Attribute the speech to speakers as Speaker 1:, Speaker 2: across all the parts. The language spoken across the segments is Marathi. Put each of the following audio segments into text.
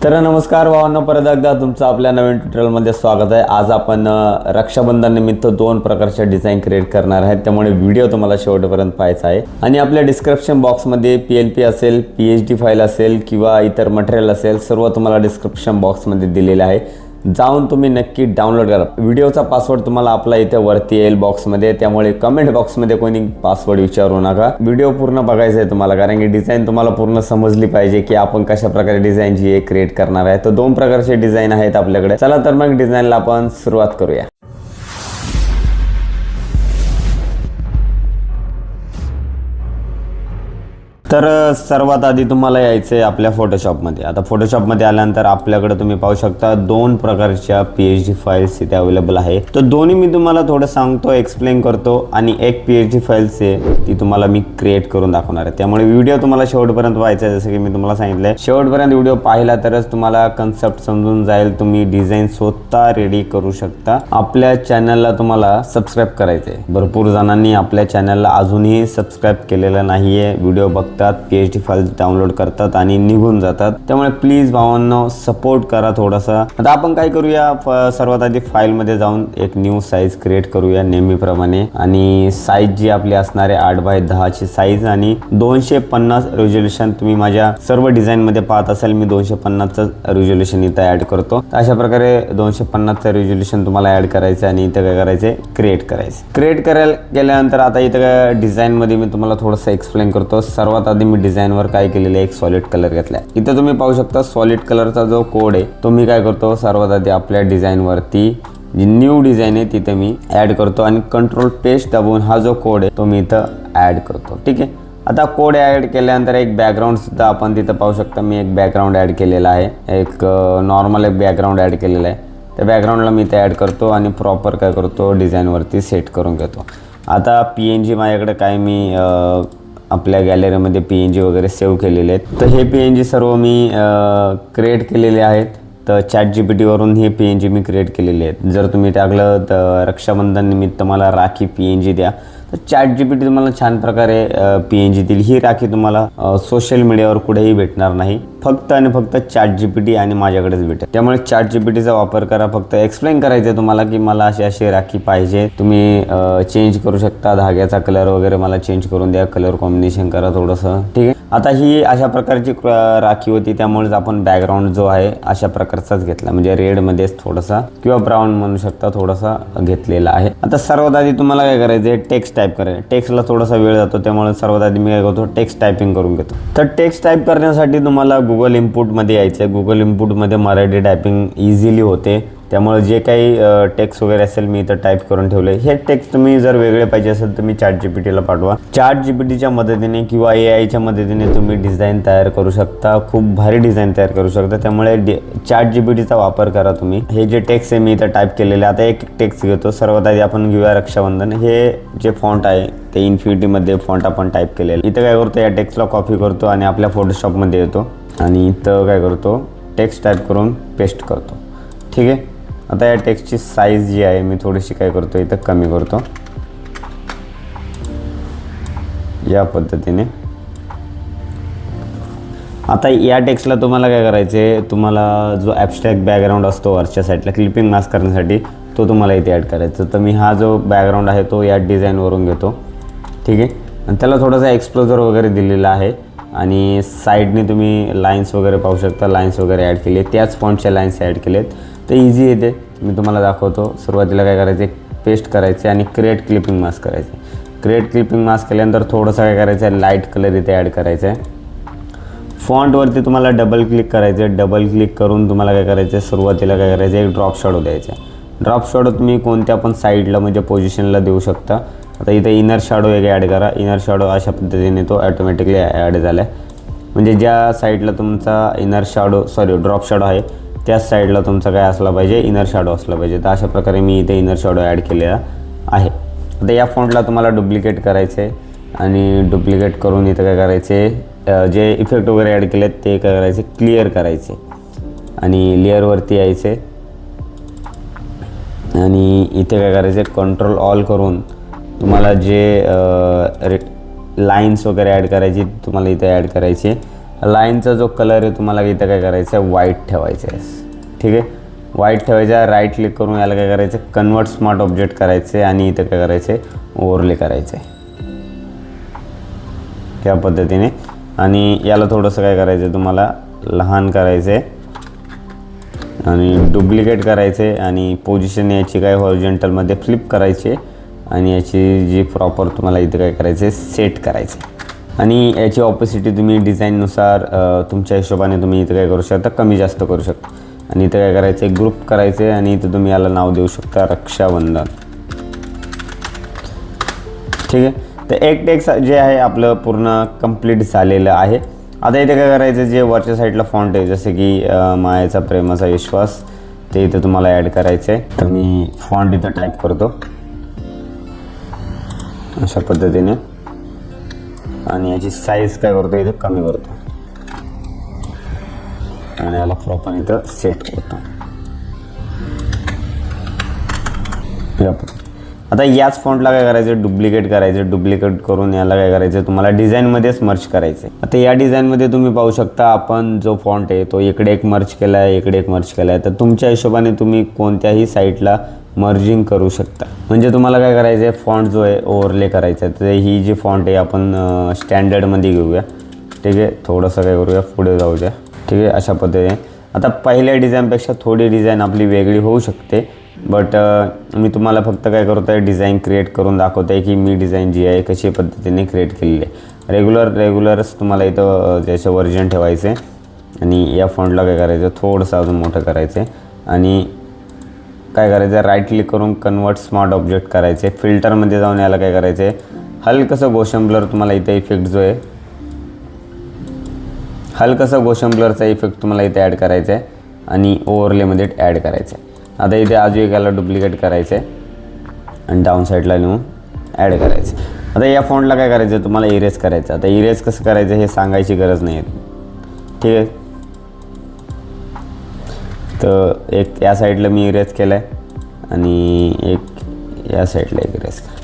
Speaker 1: तर नमस्कार भावांनो, परत एकदा तुमचं आपल्या नवीन ट्युटोरियलमध्ये स्वागत आहे। आज आपण रक्षाबंधन निमित्त दोन प्रकारचे डिझाइन क्रिएट करणार आहेत, त्यामुळे व्हिडिओ तुम्हाला शेवटपर्यंत पाहायचा आहे। आणि आपल्या डिस्क्रिप्शन बॉक्समध्ये PLP असेल, PHD फाईल असेल किंवा इतर मटेरियल असेल, सर्व तुम्हाला डिस्क्रिप्शन बॉक्समध्ये दिलेले आहे। जाऊन तुम्ही नक्की डाउनलोड करा। व्हिडिओचा पासवर्ड तुम्हाला आपला इथे वरती येईल बॉक्समध्ये, त्यामुळे कमेंट बॉक्समध्ये कोणी पासवर्ड विचारू नका। व्हिडिओ पूर्ण बघायचा आहे तुम्हाला, कारण की डिझाइन तुम्हाला पूर्ण समजली पाहिजे की आपण कशा प्रकारे डिझाइन जी क्रिएट करणार आहे। तर दोन प्रकारचे डिझाइन आहेत आपल्याकडे। चला तर मग डिझाइनला आपण सुरुवात करूया। तर सर्वात आधी तुम्हाला यायचं आहे आपल्या फोटोशॉपमध्ये। आता फोटोशॉपमध्ये आल्यानंतर आपल्याकडे तुम्ही पाहू शकता दोन प्रकारच्या PHD फाइल्स इथे अवेलेबल आहे। तर दोन्ही मी तुम्हाला थोडं सांगतो, एक्सप्लेन करतो, आणि एक PHD फाइल्स आहे ती तुम्हाला मी क्रिएट करून दाखवणार आहे। त्यामुळे व्हिडिओ तुम्हाला शेवटपर्यंत पाहायचा आहे। जसं की मी तुम्हाला सांगितलंय, शेवटपर्यंत व्हिडिओ पाहिला तरच तुम्हाला कन्सेप्ट समजून जाईल, तुम्ही डिझाइन स्वतः रेडी करू शकता। आपल्या चॅनलला तुम्हाला सबस्क्राइब करायचं आहे। भरपूर जणांनी आपल्या चॅनलला अजूनही सबस्क्राइब केलेलं नाहीये। व्हिडिओ PHD फाइल्स डाउनलोड करतात आणि निघून जातात, त्यामुळे प्लीज भावांनो सपोर्ट करा थोडासा। आता आपण काय करूया, सर्वात आधी फाइल मध्ये जाऊन एक न्यू साइज क्रिएट करूया नेहमीप्रमाणे। आणि साइज जी आपली असणार आहे 8x10 ची साइज आणि 250 रेझोल्यूशन। तुम्ही माझ्या सर्व डिझाइन मध्ये पाहत असाल, मी 250 चं रेझोल्यूशन इथे ऍड करतो। अशा प्रकारे 250 चं रेझोल्यूशन तुम्हाला ऍड करायचं आणि इथे काय करायचं, क्रिएट करायचं। क्रिएट करायला गेल्यानंतर आता इथे डिझाइन मध्ये मी तुम्हाला थोडंसं एक्सप्लेन करतो। सर्वात आधी मी डिझाइनवर काय केलेलं आहे, एक सॉलिड कलर घेतलाय। इथे तुम्ही पाहू शकता सॉलिड कलरचा जो कोड आहे तो मी काय करतो, सर्वात आधी आपल्या डिझाइनवरती जी न्यू डिझाइन आहे तिथे मी ऍड करतो आणि कंट्रोल पेस्ट दाबून हा जो कोड आहे तो मी इथं ऍड करतो। ठीक आहे, आता कोड ऍड केल्यानंतर एक बॅकग्राऊंड सुद्धा आपण तिथं पाहू शकता। मी एक बॅकग्राऊंड ऍड केलेला आहे, एक नॉर्मल एक बॅकग्राऊंड ऍड केलेला आहे। त्या बॅकग्राऊंडला मी इथे ऍड करतो आणि प्रॉपर काय करतो, डिझाइनवरती सेट करून घेतो। आता PNG माझ्याकडे काय मी आपल्या गॅलरीमध्ये PNG वगैरे सेव्ह केलेले आहेत। तर हे PNG सर्व मी क्रिएट केलेले आहेत। तर ChatGPT वरून हे PNG मी क्रिएट केलेले आहेत। जर तुम्ही टाकलं तर रक्षाबंधन निमित्त मला राखी PNG द्या, तर ChatGPT तुम्हाला छान प्रकारे PNG देईल। ही राखी तुम्हाला सोशल मीडियावर कुठेही भेटणार नाही, फक्त आणि फक्त ChatGPT आणि माझ्याकडेच भेटेल। त्यामुळे ChatGPTचा वापर करा। फक्त एक्सप्लेन करायचं तुम्हाला की मला अशी अशी राखी पाहिजे, तुम्ही चेंज करू शकता, धाग्याचा कलर वगैरे मला चेंज करून द्या, कलर कॉम्बिनेशन करा थोडंसं। ठीक आहे, आता ही अशा प्रकारची राखी होती, त्यामुळेच आपण बॅकग्राऊंड जो आहे अशा प्रकारचाच घेतला, म्हणजे रेडमध्येच थोडासा किंवा ब्राऊन म्हणू शकता थोडासा घेतलेला आहे। आता सर्वात आधी तुम्हाला काय करायचं, टेक्स्ट टाईप करायचं। टेक्स्टला थोडासा वेळ जातो, त्यामुळे सर्वात आधी मी काय करतो, टेक्स्ट टायपिंग करून घेतो। तर टेक्स्ट टाईप करण्यासाठी तुम्हाला गुगल इनपुटमध्ये यायचं आहे। गुगल इनपुटमध्ये मराठी टायपिंग इझिली होते, त्यामुळे जे काही टेक्स्ट वगैरे असेल मी इथं टाईप करून ठेवले। हे टेक्स्ट तुम्ही जर वेगळे पाहिजे असेल तर मी ChatGPTला पाठवा। ChatGPTच्या मदतीने किंवा AIच्या मदतीने तुम्ही डिझाइन तयार करू शकता, खूप भारी डिझाइन तयार करू शकता। त्यामुळे ChatGPTचा वापर करा तुम्ही। हे जे टेक्स्ट आहे मी इथं टाईप केलेले, आता एक टेक्स्ट घेतो। सर्वात आधी आपण घेऊया रक्षाबंधन। हे जे फॉन्ट आहे ते इन्फिनिटीमध्ये फॉन्ट आपण टाईप केलेलं। इथं काय करतो, या टेक्स्टला कॉपी करतो आणि आपल्या फोटोशॉपमध्ये येतो आणि इथं काय करतो, टेक्स्ट टाईप करून पेस्ट करतो। ठीक आहे, आता या टेक्स्टची साईज जी आहे मी थोडीशी काय करतो, इथं कमी करतो या पद्धतीने। आता या टेक्स्टला तुम्हाला काय करायचे, तुम्हाला जो ॲब्स्ट्रॅक्ट बॅकग्राऊंड असतो वरच्या साईडला क्लिपिंग मास्क करण्यासाठी, तो तुम्हाला इथे ॲड करायचा। तर मी हा जो बॅकग्राऊंड आहे तो या डिझाईनवरून घेतो। ठीक आहे, आणि त्याला थोडासा एक्सप्लोजर वगैरे दिलेला आहे आणि साईडने तुम्ही लाईन्स वगैरे पाहू शकता, लाईन्स वगैरे ॲड केले, त्याच फॉन्टच्या लाईन्स ॲड केलेत। तर इझी येते, मी तुम्हाला दाखवतो। सुरुवातीला काय करायचे, पेस्ट करायचे आणि क्रिएट क्लिपिंग मास्क करायचे। क्रिएट क्लिपिंग मास्क केल्यानंतर थोडंसं काय करायचं आहे, लाईट कलर इथे ॲड करायचं आहे। फॉन्टवरती तुम्हाला डबल क्लिक करायचं आहे। डबल क्लिक करून तुम्हाला काय करायचं आहे, सुरुवातीला काय करायचं आहे, एक ड्रॉप शॅडो द्यायचा आहे। ड्रॉप शॅडो तुम्ही कोणत्या पण साईडला म्हणजे पोझिशनला देऊ शकता। आता इथे इनर शॅडो एक ॲड करा। इनर शॅडो अशा पद्धतीने तो ॲटोमॅटिकली ॲड झाला आहे, म्हणजे ज्या साईडला तुमचा ड्रॉप शॅडो आहे त्याच साईडला तुमचा काय असला पाहिजे, इनर शॅडो असला पाहिजे। तर अशा प्रकारे मी इथे इनर शॅडो ॲड केलेला आहे। आता या फॉन्टला तुम्हाला डुप्लिकेट करायचं आहे आणि डुप्लिकेट करून इथं काय करायचे, जे इफेक्ट वगैरे ॲड केलेत ते काय करायचे, क्लिअर करायचे आणि लेअरवरती यायचे आणि इथे काय करायचे, कंट्रोल ऑल करून तुम्हाला जे लाईन्स वगैरे ॲड करायची तुम्हाला इथे ॲड करायची लाईनचा जो कलर आहे तुम्हाला इथं काय करायचं आहे, व्हाईट ठेवायचं आहे. ठीक आहे, व्हाईट ठेवायचं आहे. राईट क्लिक करून याला काय करायचं, कन्वर्ट स्मार्ट ऑब्जेक्ट करायचे आणि इथं काय करायचं आहे, ओव्हरले करायचं आहे त्या पद्धतीने. आणि याला थोडंसं काय करायचं आहे, तुम्हाला लहान करायचं आहे आणि डुप्लिकेट करायचं आहे आणि पोझिशन याची काय हॉरिझॉन्टलमध्ये फ्लिप करायची आणि याची जी प्रॉपर तुम्हाला इथं काय करायचं आहे, सेट करायचं आहे. आणि याची ऑपोसिटी तुम्ही डिझाईननुसार तुमच्या हिशोबाने तुम्ही इथं काय करू शकता, कमी जास्त करू शकता. आणि इथं काय करायचं आहे, ग्रुप करायचं आहे आणि इथं तुम्ही याला नाव देऊ शकता रक्षाबंधन. ठीक आहे, तर एक टेक्स्ट जे आहे आपलं पूर्ण कंप्लीट झालेलं आहे. आता इथे काय करायचं, जे वरच्या साईडला फॉन्ट आहे जसे की मायेचा प्रेमाचा विश्वास, ते इथं तुम्हाला ॲड करायचं आहे. तर मी फॉन्ट इथं टाईप करतो अशा पद्धतीने आणि याची साईज काय करतो, इथं कमी करतो आणि याला प्रॉपर इथं सेट करतो. आता याच फॉन्टला काय करायचं, डुप्लिकेट करायचं. डुप्लिकेट करून याला काय करायचं, तुम्हाला डिझाईनमध्येच मर्ज करायचं. आता या डिझाईनमध्ये तुम्ही पाहू शकता आपण जो फॉन्ट आहे तो इकडे एक मर्ज केला आहे, इकडे एक मर्ज केला आहे. तर तुमच्या हिशोबाने तुम्ही कोणत्याही साईडला मर्जिंग करू शकता. म्हणजे तुम्हाला काय करायचं आहे, फॉन्ट जो आहे ओव्हरले करायचं आहे. तर ही जी फॉन्ट आहे आपण स्टँडर्डमध्ये घेऊया. ठीक आहे, थोडंसं काय करूया, पुढे जाऊ द्या. ठीक आहे, अशा पद्धतीने. आता पहिल्या डिझाईनपेक्षा थोडी डिझाईन आपली वेगळी होऊ शकते, बट मी तुम्हाला फक्त काय करतो आहे, डिझाईन क्रिएट करून दाखवतो आहे की मी डिझाईन जी आहे कशी पद्धतीने क्रिएट केलेली आहे. रेग्युलरच तुम्हाला इथं त्याचं वर्जन ठेवायचं आहे आणि या फॉन्टला काय करायचं, थोडंसं अजून मोठं करायचं आहे आणि काय करायचं, राईट क्लिक करून कन्वर्ट स्मार्ट ऑब्जेक्ट करायचे. फिल्टरमध्ये जाऊन याला काय करायचं आहे, हलकंसं गोशन ब्लर तुम्हाला इथं इफेक्ट जो आहे, हलकंसं गोशन ब्लरचा इफेक्ट तुम्हाला इथे ॲड करायचा आहे आणि ओव्हरलेमध्ये ॲड करायचं आहे. आता इथे अजून एक याला डुप्लिकेट करायचं आहे आणि डाऊन साईडला नेऊन ॲड करायचं. आता या फॉन्टला काय करायचं आहे, तुम्हाला इरेज करायचं. आता इरेज कसं करायचं हे सांगायची गरज नाही आहे. ठीक आहे, तर एक या साईडला मी इरेज केलं आहे आणि एक या साईडला एक इरेज करा.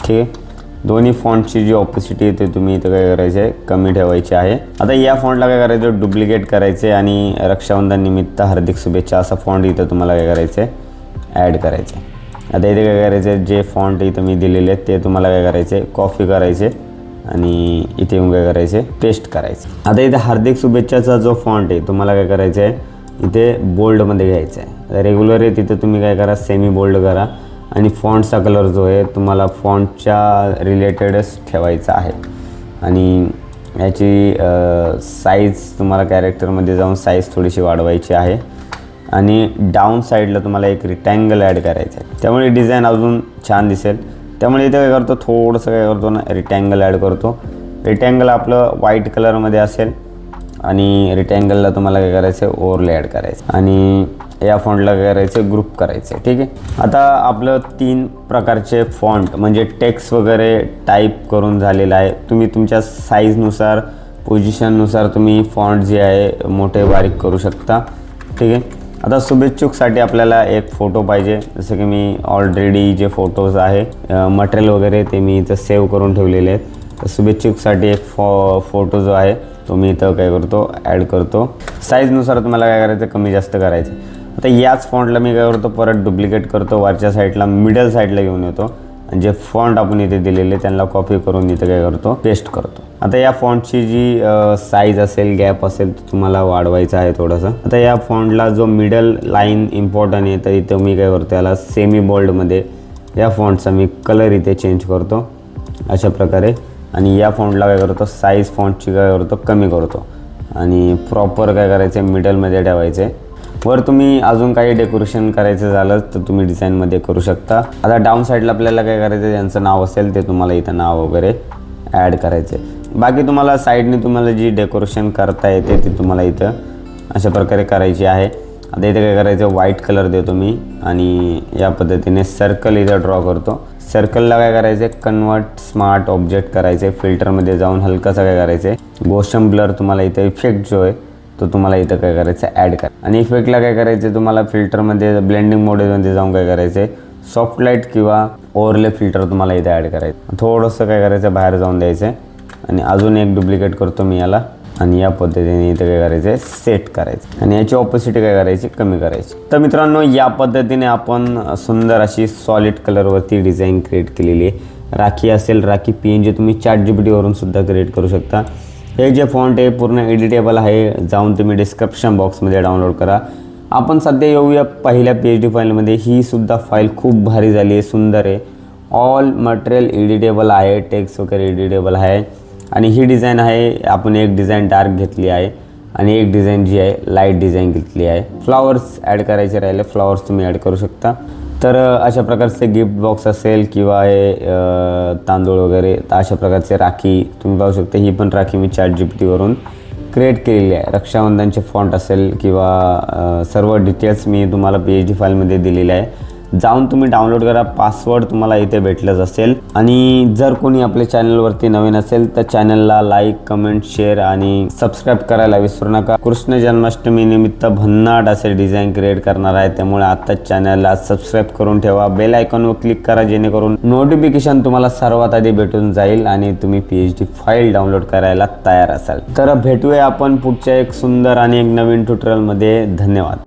Speaker 1: ठीक आहे, दोन्ही फॉन्टची जी ऑपोसिटी आहे ते तुम्ही इथं काय करायचं आहे, कमी ठेवायची आहे. आता या फॉन्टला काय करायचं, डुप्लिकेट करायचे आणि रक्षाबंधन निमित्त हार्दिक शुभेच्छा असा फॉन्ट इथं तुम्हाला काय करायचं आहे, ॲड करायचं आहे. आता इथे काय करायचं आहे, जे फॉन्ट इथं मी दिलेले आहेत ते तुम्हाला काय करायचे आहे, कॉपी करायचे आणि इथे येऊन काय करायचे, पेस्ट करायचे. आता इथे हार्दिक शुभेच्छाचा जो फॉन्ट आहे तुम्हाला काय करायचं आहे, इथे बोल्डमध्ये घ्यायचं आहे. रेग्युलर आहे तिथं तुम्ही काय करा, सेमी बोल्ड करा आणि फॉन्टचा कलर जो आहे तुम्हाला फॉन्टच्या रिलेटेडच ठेवायचा आहे. आणि याची साईज तुम्हाला कॅरेक्टरमध्ये जाऊन साईज थोडीशी वाढवायची आहे आणि डाऊन साईडला तुम्हाला एक रिटँगल ॲड करायचं आहे, त्यामुळे डिझाईन अजून छान दिसेल. त्यामुळे इथे काय करतो, थोडंसं काय करतो ना, रिटँगल ॲड करतो. रिटँगल आपलं व्हाईट कलरमध्ये असेल आणि रिटँगलला तुम्हाला काय करायचं आहे, ओव्हरले ॲड करायचं आणि या फॉन्टला काय करायचं, ग्रुप करायचं. ठीक आहे, आता आपलं 3 प्रकारचे फॉन्ट म्हणजे टेक्स्ट वगैरे टाईप करून झालेलं आहे. तुम्ही तुमच्या साईजनुसार, पोझिशननुसार तुम्ही फॉन्ट जे आहे मोठे बारीक करू शकता. ठीक आहे, आता शुभेच्छुकसाठी आपल्याला एक फोटो पाहिजे. जसं की मी ऑलरेडी जे फोटोज आहे मटेरियल वगैरे ते मी इथं सेव्ह करून ठेवलेले आहेत. तर शुभेच्छुकसाठी एक फोटो जो आहे तो मी इथं काय करतो, ॲड करतो. साईजनुसार तुम्हाला काय करायचं, कमी जास्त करायचं. आता याच फॉन्टला मी काय करतो, परत डुप्लिकेट करतो, वरच्या साईडला मिडल साईडला घेऊन येतो आणि जे फॉन्ट आपण इथे दिलेले त्यांना कॉपी करून इथं काय करतो, पेस्ट करतो. आता या फॉन्टची जी साईज असेल, गॅप असेल तर तुम्हाला वाढवायचं आहे थोडंसं. आता या फॉन्टला जो मिडल लाईन इम्पॉर्टंट आहे तर इथं मी काय करतो, याला सेमी बोल्डमध्ये या फॉन्टचा मी कलर इथे चेंज करतो अशा प्रकारे. आणि या फॉन्टला काय करतो, साईज फॉन्टची काय करतो, कमी करतो आणि प्रॉपर काय करायचं, मिडलमध्ये ठेवायचे. वर तुम्ही अजून काही डेकोरेशन करायचं झालं तर तुम्ही डिझाईनमध्ये करू शकता. आता डाऊन साईडला आपल्याला काय करायचं, ज्यांचं नाव असेल ते तुम्हाला इथं नाव वगैरे ॲड करायचे. बाकी तुम्हाला साईडने तुम्हाला जी डेकोरेशन करता येते ती तुम्हाला इथं अशा प्रकारे करायची आहे. आता इथे काय करायचं, व्हाईट कलर देतो मी आणि या पद्धतीने सर्कल इथं ड्रॉ करतो. सर्कलला काय करायचं, कन्वर्ट स्मार्ट ऑब्जेक्ट करायचे. फिल्टरमध्ये जाऊन हलकासा काय करायचं, गोशन ब्लर तुम्हाला इथं इफेक्ट जो आहे तो तुम्हाला इथं काय करायचं, ॲड करा. आणि इफेक्टला काय करायचं, तुम्हाला फिल्टरमध्ये ब्लेंडिंग मोडमध्ये जाऊन काय करायचं, सॉफ्ट लाईट किंवा ओव्हरले फिल्टर तुम्हाला इथे ॲड करायचं. थोडंसं काय करायचं, बाहेर जाऊन द्यायचं आणि अजून एक डुप्लिकेट करतो मी याला आणि या पद्धतीने इथे काय करायचं आहे, सेट करायचं आणि याची ऑपोसिटी काय करायची, कमी करायची. तर मित्रांनो, या पद्धतीने आपण सुंदर अशी सॉलिड कलरवरती डिझाईन क्रिएट केलेली आहे. राखी असेल, राखी PNG तुम्ही ChatGPT वरून सुद्धा क्रिएट करू शकता. हे जे फॉन्ट आहे पूर्ण एडिटेबल आहे, जाऊन तुम्ही डिस्क्रिप्शन बॉक्समध्ये डाउनलोड करा. आपण सध्या येऊया पहिल्या PNG फाईलमध्ये. ही सुद्धा फाईल खूप भारी झाली आहे, सुंदर आहे. ऑल मटेरियल एडिटेबल आहे, टेक्स्ट वगैरे एडिटेबल आहे. आणि ही डिझाईन आहे, आपण एक डिझाईन डार्क घेतली आहे आणि एक डिझाईन जी आहे लाईट डिझाईन घेतली आहे. फ्लॉवर्स ॲड करायचे राहिले, फ्लॉवर्स तुम्ही ॲड करू शकता. तर अशा प्रकारचे गिफ्ट बॉक्स असेल किंवा हे तांदूळ वगैरे, तर अशा प्रकारचे राखी तुम्ही पाहू शकता. ही पण राखी मी ChatGPT वरून क्रिएट केलेली आहे. रक्षाबंधनचे फॉन्ट असेल किंवा सर्व डिटेल्स मी तुम्हाला PNG फाईलमध्ये दिलेले आहे. जाऊन तुम्ही डाउनलोड करा. पासवर्ड तुम्हाला इथे भेटलंच असेल. आणि जर कोणी आपल्या चॅनलवरती नवीन असेल तर चॅनलला लाईक, कमेंट, शेअर आणि सबस्क्राईब करायला विसरू नका. कृष्ण जन्माष्टमी निमित्त भन्नाट असे डिझाईन क्रिएट करणार आहे, त्यामुळे आत्ताच चॅनलला सबस्क्राईब करून ठेवा. बेल आयकॉनवर क्लिक करा, जेणेकरून नोटिफिकेशन तुम्हाला सर्वात आधी भेटून जाईल आणि तुम्ही PNG फाईल डाउनलोड करायला तयार असाल. तर भेटूया आपण पुढच्या एक सुंदर आणि एक नवीन ट्युटोरियलमध्ये. धन्यवाद.